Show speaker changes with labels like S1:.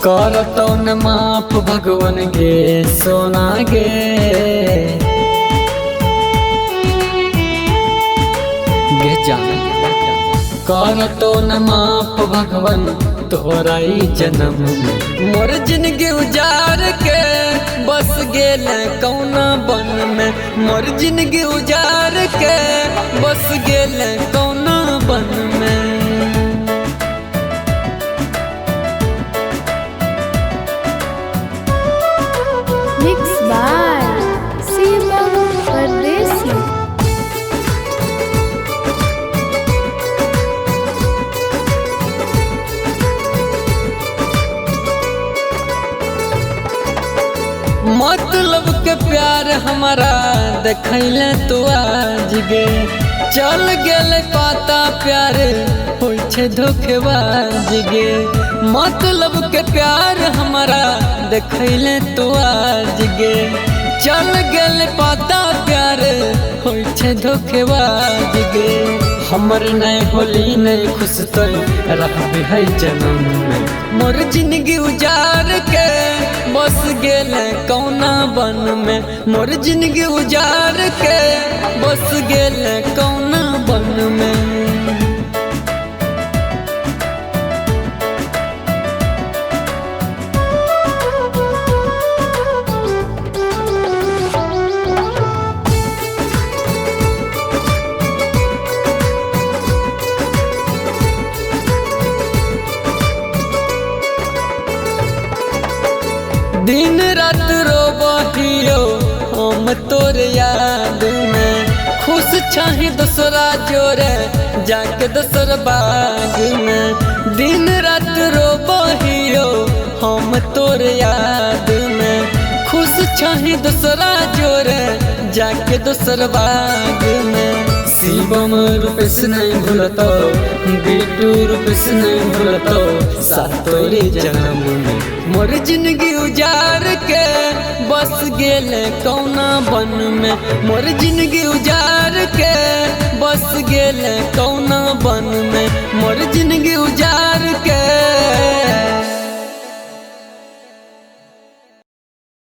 S1: करतो न माफ भगवान गे सोना गे जान करतो न माफ भगवान तोरा जन्म में मोर जिंदगी उजार के बस गेल कौना बन में मोर जिंदगी उजार के बस गेल कौना बन में।
S2: Mixed by Shivam Pardesi।
S1: मतलब के प्यार हमारा देखैले तो आज गे चल गेल पाता प्यार होय छे धोखेबाज गे। मतलब के प्यार हमारा देखैले तो आज गे चल गेल पाता प्यार होय छे धोखेबाज गे। हमर नहीं होली नहीं खुश तो रहबे है जन्म में मोर जिंदगी उजार के बस गेल कौना बन में मोर जिंदगी उजार के बस गेल कौना बन में। दिन रात रोबहियो हम तोर याद में खुश छही दूसरा जोरे जाके दूसर बाग में। दिन रात रोबहियो हम तोर याद में खुश छही दूसरा जोरे जाके दूसर बाग में। शिवम रूपेश नहीं भूलतो बिट्टू रूपेश नहीं भूलतो सातोरे जन्म में मोर जिंदगी उजार के बस गेल कौना बन में मोर जिंदगी उजार के बस गेल कौना बन में मोर जिंदगी उजार